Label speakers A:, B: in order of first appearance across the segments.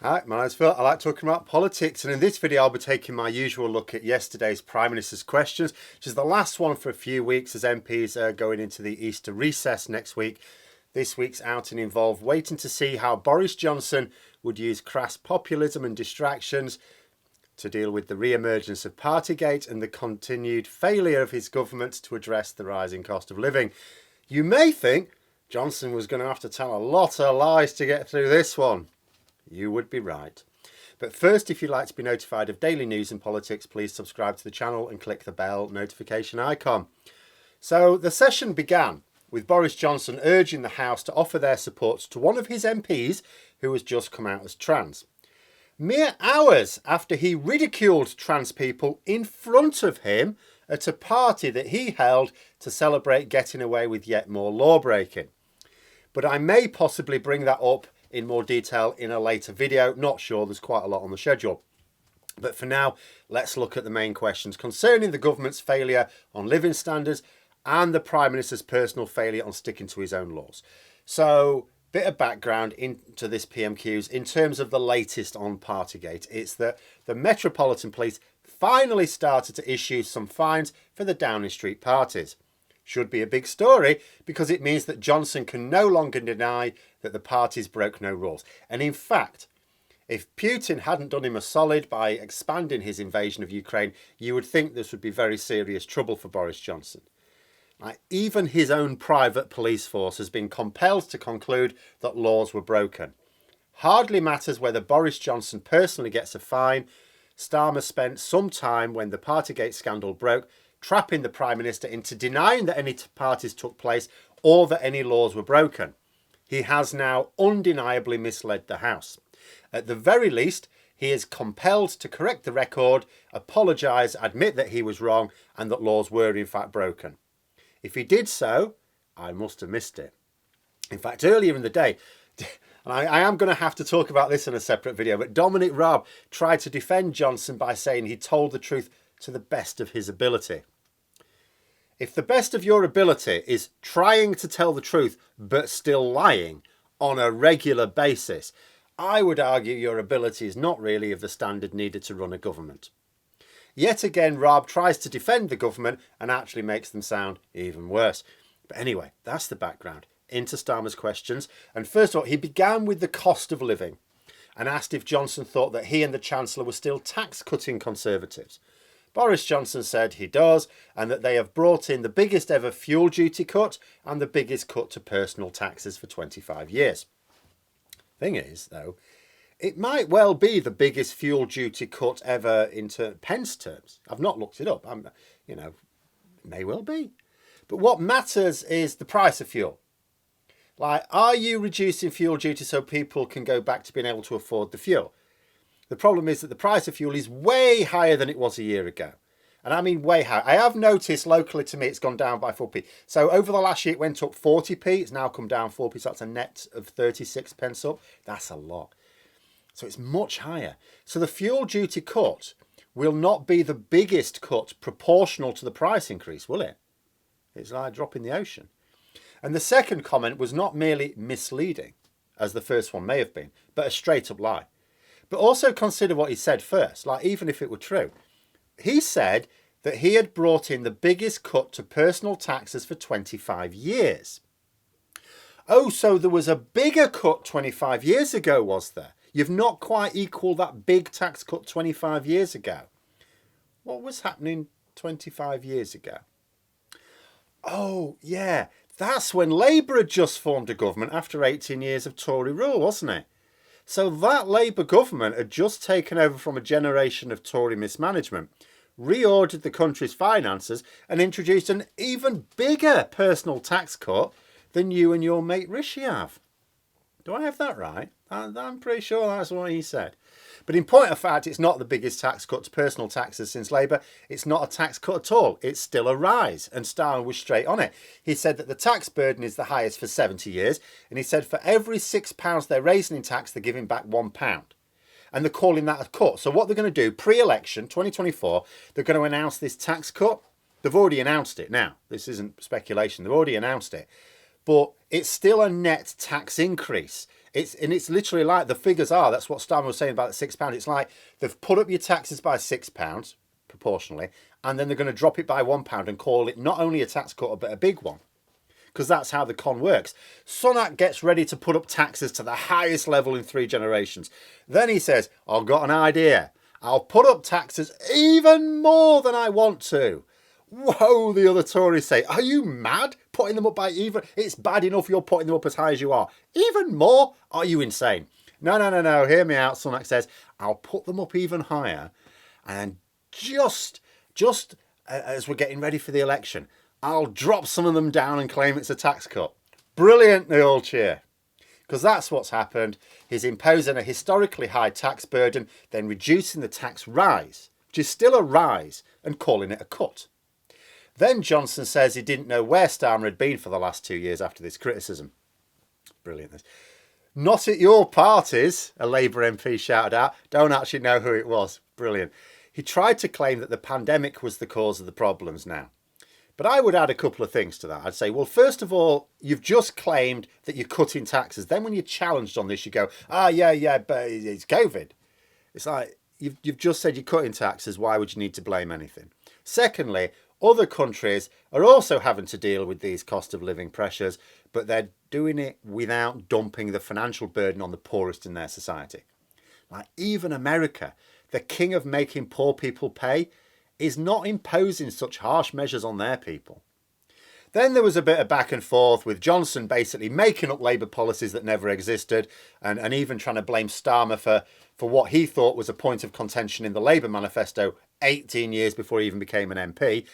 A: Hi, my name's Phil. I like talking about politics, and in this video I'll be taking my usual look at yesterday's Prime Minister's questions, which is the last one for a few weeks as MPs are going into the Easter recess next week. This week's outing involved waiting to see how Boris Johnson would use crass populism and distractions to deal with the re-emergence of Partygate and the continued failure of his government to address the rising cost of living. You may think Johnson was going to have to tell a lot of lies to get through this one. You would be right. But first, if you'd like to be notified of daily news and politics, please subscribe to the channel and click the bell notification icon. So the session began with Boris Johnson urging the House to offer their support to one of his MPs who has just come out as trans. Mere hours after he ridiculed trans people in front of him at a party that he held to celebrate getting away with yet more law-breaking. But I may possibly bring that up in more detail in a later video. Not sure, there's quite a lot on the schedule. But for now, let's look at the main questions concerning the government's failure on living standards and the Prime Minister's personal failure on sticking to his own laws. So, bit of background into this PMQs in terms of the latest on Partygate. It's that the Metropolitan Police finally started to issue some fines for the Downing Street parties. Should be a big story because it means that Johnson can no longer deny that the parties broke no rules. And in fact, if Putin hadn't done him a solid by expanding his invasion of Ukraine, you would think this would be very serious trouble for Boris Johnson. Even his own private police force has been compelled to conclude that laws were broken. Hardly matters whether Boris Johnson personally gets a fine. Starmer spent some time when the Partygate scandal broke trapping the Prime Minister into denying that any parties took place or that any laws were broken. He has now undeniably misled the House. At the very least, he is compelled to correct the record, apologise, admit that he was wrong and that laws were in fact broken. If he did so, I must have missed it. In fact, earlier in the day, and I am going to have to talk about this in a separate video, but Dominic Raab tried to defend Johnson by saying he told the truth to the best of his ability. If the best of your ability is trying to tell the truth but still lying on a regular basis, I would argue your ability is not really of the standard needed to run a government. Yet again, Raab tries to defend the government and actually makes them sound even worse. But anyway, that's the background. Into Starmer's questions. And first of all, he began with the cost of living and asked if Johnson thought that he and the Chancellor were still tax-cutting Conservatives. Boris Johnson said he does, and that they have brought in the biggest ever fuel duty cut and the biggest cut to personal taxes for 25 years. Thing is, though, it might well be the biggest fuel duty cut ever in pence terms. I've not looked it up. It may well be. But what matters is the price of fuel. Are you reducing fuel duty so people can go back to being able to afford the fuel? The problem is that the price of fuel is way higher than it was a year ago. And I mean way higher. I have noticed locally to me it's gone down by 4p. So over the last year it went up 40p. It's now come down 4p. So that's a net of 36 pence up. That's a lot. So it's much higher. So the fuel duty cut will not be the biggest cut proportional to the price increase, will it? It's like a drop in the ocean. And the second comment was not merely misleading, as the first one may have been, but a straight up lie. But also consider what he said first, even if it were true. He said that he had brought in the biggest cut to personal taxes for 25 years. Oh, so there was a bigger cut 25 years ago, was there? You've not quite equalled that big tax cut 25 years ago. What was happening 25 years ago? Oh, yeah, that's when Labour had just formed a government after 18 years of Tory rule, wasn't it? So that Labour government had just taken over from a generation of Tory mismanagement, reordered the country's finances and introduced an even bigger personal tax cut than you and your mate Rishi have. Do I have that right? I'm pretty sure that's what he said. But in point of fact, it's not the biggest tax cut to personal taxes since Labour. It's not a tax cut at all. It's still a rise. And Starmer was straight on it. He said that the tax burden is the highest for 70 years. And he said for every £6 they're raising in tax, they're giving back £1. And they're calling that a cut. So what they're going to do, pre-election, 2024, they're going to announce this tax cut. They've already announced it now. This isn't speculation. They've already announced it. But it's still a net tax increase. It's literally like the figures are. That's what Starmer was saying about the £6. It's like they've put up your taxes by £6 proportionally, and then they're going to drop it by £1 and call it not only a tax cut but a big one, because that's how the con works. Sunak gets ready to put up taxes to the highest level in 3 generations. Then he says, I've got an idea. I'll put up taxes even more than I want to. Whoa, the other Tories say, are you mad? Putting them up by even? It's bad enough you're putting them up as high as you are. Even more? Are you insane? No. Hear me out. Sunak says, I'll put them up even higher. And just as we're getting ready for the election, I'll drop some of them down and claim it's a tax cut. Brilliant, they all cheer. Because that's what's happened. He's imposing a historically high tax burden, then reducing the tax rise, which is still a rise, and calling it a cut. Then Johnson says he didn't know where Starmer had been for the last 2 years after this criticism. Brilliant. Not at your parties, a Labour MP shouted out. Don't actually know who it was. Brilliant. He tried to claim that the pandemic was the cause of the problems now. But I would add a couple of things to that. I'd say, well, first of all, you've just claimed that you're cutting taxes. Then when you're challenged on this, you go, yeah, but it's COVID. It's like, you've just said you're cutting taxes. Why would you need to blame anything? Secondly, other countries are also having to deal with these cost of living pressures, but they're doing it without dumping the financial burden on the poorest in their society. Like even America, the king of making poor people pay, is not imposing such harsh measures on their people. Then there was a bit of back and forth with Johnson basically making up Labour policies that never existed and even trying to blame Starmer for what he thought was a point of contention in the Labour manifesto 18 years before he even became an MP.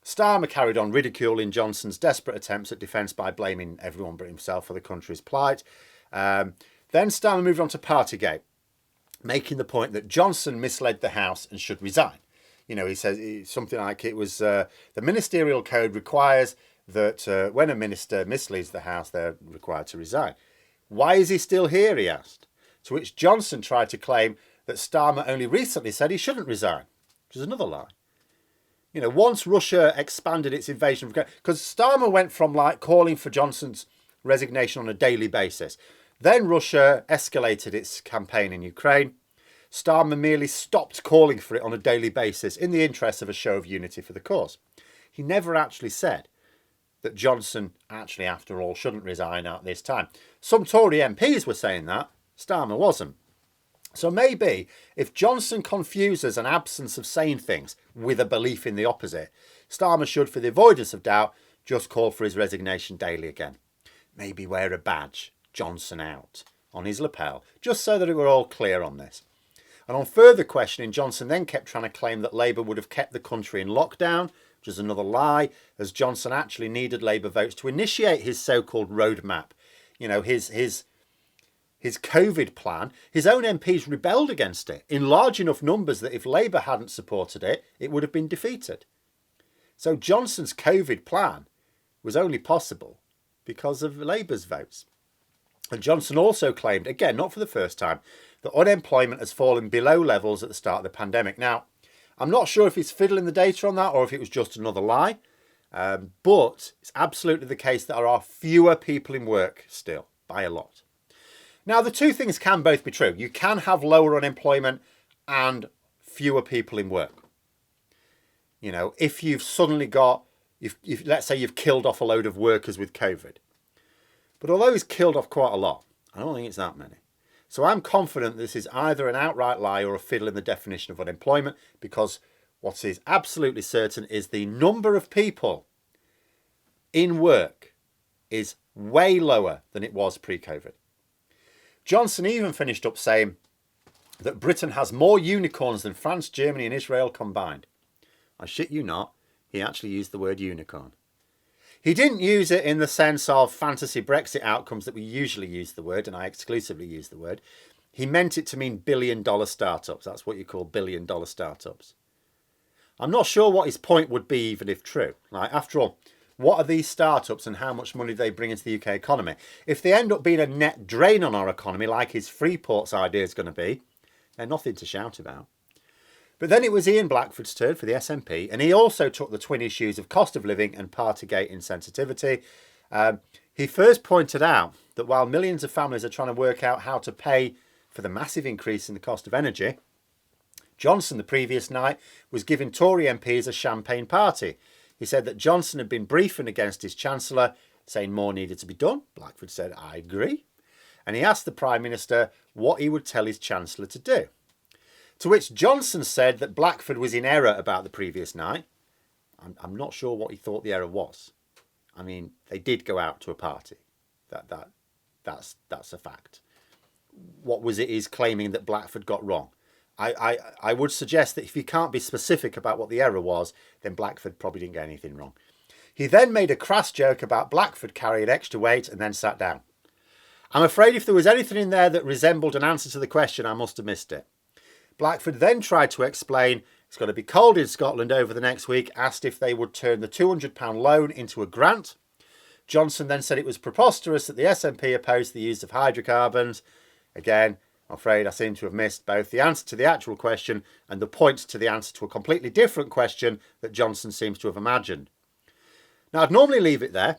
A: Starmer carried on ridiculing Johnson's desperate attempts at defence by blaming everyone but himself for the country's plight. Then Starmer moved on to Partygate, making the point that Johnson misled the House and should resign. You know, he says something like it was the ministerial code requires that when a minister misleads the House, they're required to resign. Why is he still here, he asked. To which Johnson tried to claim that Starmer only recently said he shouldn't resign, which is another lie. You know, once Russia expanded its invasion, because Starmer went from like calling for Johnson's resignation on a daily basis. Then Russia escalated its campaign in Ukraine. Starmer merely stopped calling for it on a daily basis in the interest of a show of unity for the cause. He never actually said that Johnson actually, after all, shouldn't resign at this time. Some Tory MPs were saying that. Starmer wasn't. So maybe if Johnson confuses an absence of saying things with a belief in the opposite, Starmer should, for the avoidance of doubt, just call for his resignation daily again. Maybe wear a badge, Johnson out, on his lapel, just so that we're all clear on this. And on further questioning, Johnson then kept trying to claim that Labour would have kept the country in lockdown, which is another lie, as Johnson actually needed Labour votes to initiate his so-called roadmap. You know, his COVID plan. His own MPs rebelled against it in large enough numbers that if Labour hadn't supported it, it would have been defeated. So Johnson's COVID plan was only possible because of Labour's votes. And Johnson also claimed, again, not for the first time, that unemployment has fallen below levels at the start of the pandemic. Now, I'm not sure if he's fiddling the data on that or if it was just another lie, but it's absolutely the case that there are fewer people in work still, by a lot. Now, the two things can both be true. You can have lower unemployment and fewer people in work. You know, if you've suddenly got, let's say you've killed off a load of workers with COVID. But although he's killed off quite a lot, I don't think it's that many. So I'm confident this is either an outright lie or a fiddle in the definition of unemployment, because what is absolutely certain is the number of people in work is way lower than it was pre-COVID. Johnson even finished up saying that Britain has more unicorns than France, Germany and Israel combined. I shit you not, he actually used the word unicorn. He didn't use it in the sense of fantasy Brexit outcomes that we usually use the word, and I exclusively use the word. He meant it to mean billion-dollar startups. That's what you call billion-dollar startups. I'm not sure what his point would be, even if true. Like, after all, what are these startups and how much money do they bring into the UK economy? If they end up being a net drain on our economy, like his Freeport's idea is going to be, they're nothing to shout about. But then it was Ian Blackford's turn for the SNP, and he also took the twin issues of cost of living and Partygate insensitivity. He first pointed out that while millions of families are trying to work out how to pay for the massive increase in the cost of energy, Johnson the previous night was giving Tory MPs a champagne party. He said that Johnson had been briefing against his Chancellor, saying more needed to be done. Blackford said, I agree. And he asked the Prime Minister what he would tell his Chancellor to do. To which Johnson said that Blackford was in error about the previous night. I'm not sure what he thought the error was. I mean, they did go out to a party. That's a fact. What was it he's claiming that Blackford got wrong? I would suggest that if you can't be specific about what the error was, then Blackford probably didn't get anything wrong. He then made a crass joke about Blackford carrying extra weight and then sat down. I'm afraid if there was anything in there that resembled an answer to the question, I must have missed it. Blackford then tried to explain it's going to be cold in Scotland over the next week, asked if they would turn the £200 loan into a grant. Johnson then said it was preposterous that the SNP opposed the use of hydrocarbons. Again, I'm afraid I seem to have missed both the answer to the actual question and the points to the answer to a completely different question that Johnson seems to have imagined. Now, I'd normally leave it there,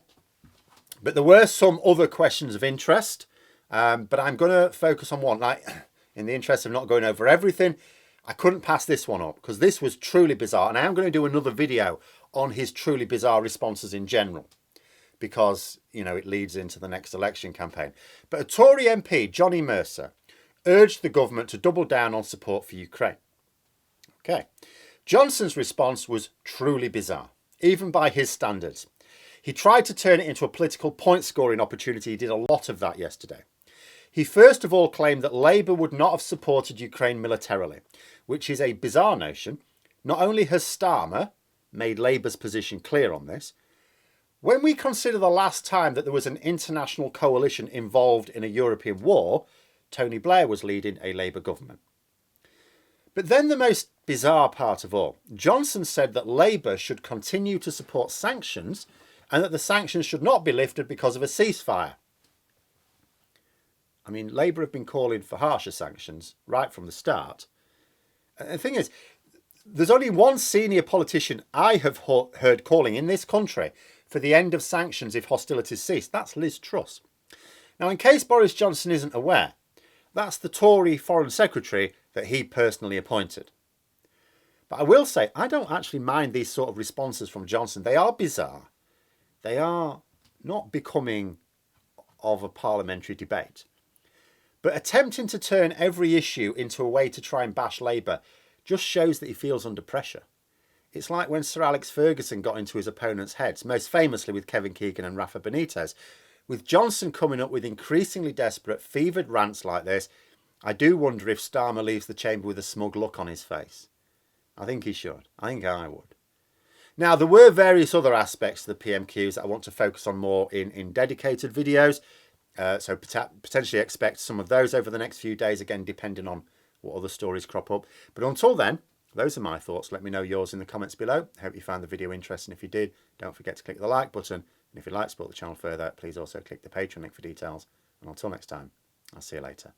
A: but there were some other questions of interest, but I'm going to focus on one. In the interest of not going over everything, I couldn't pass this one up because this was truly bizarre, and I am going to do another video on his truly bizarre responses in general because, you know, it leads into the next election campaign. But a Tory MP, Johnny Mercer, urged the government to double down on support for Ukraine. Okay. Johnson's response was truly bizarre, even by his standards. He tried to turn it into a political point-scoring opportunity. He did a lot of that yesterday. He first of all claimed that Labour would not have supported Ukraine militarily, which is a bizarre notion. Not only has Starmer made Labour's position clear on this, when we consider the last time that there was an international coalition involved in a European war, Tony Blair was leading a Labour government. But then the most bizarre part of all, Johnson said that Labour should continue to support sanctions and that the sanctions should not be lifted because of a ceasefire. I mean, Labour have been calling for harsher sanctions right from the start. And the thing is, there's only one senior politician I have heard calling in this country for the end of sanctions if hostilities cease. That's Liz Truss. Now, in case Boris Johnson isn't aware, that's the Tory Foreign Secretary that he personally appointed. But I will say, I don't actually mind these sort of responses from Johnson. They are bizarre. They are not becoming of a parliamentary debate. But attempting to turn every issue into a way to try and bash Labour just shows that he feels under pressure. It's like when Sir Alex Ferguson got into his opponent's heads, most famously with Kevin Keegan and Rafa Benitez. With Johnson coming up with increasingly desperate, fevered rants like this, I do wonder if Starmer leaves the chamber with a smug look on his face. I think he should. I think I would. Now, there were various other aspects to the PMQs that I want to focus on more in dedicated videos. So potentially expect some of those over the next few days, again, depending on what other stories crop up. But until then, those are my thoughts. Let me know yours in the comments below. I hope you found the video interesting. If you did, don't forget to click the like button. And if you'd like to support the channel further, please also click the Patreon link for details. And until next time, I'll see you later.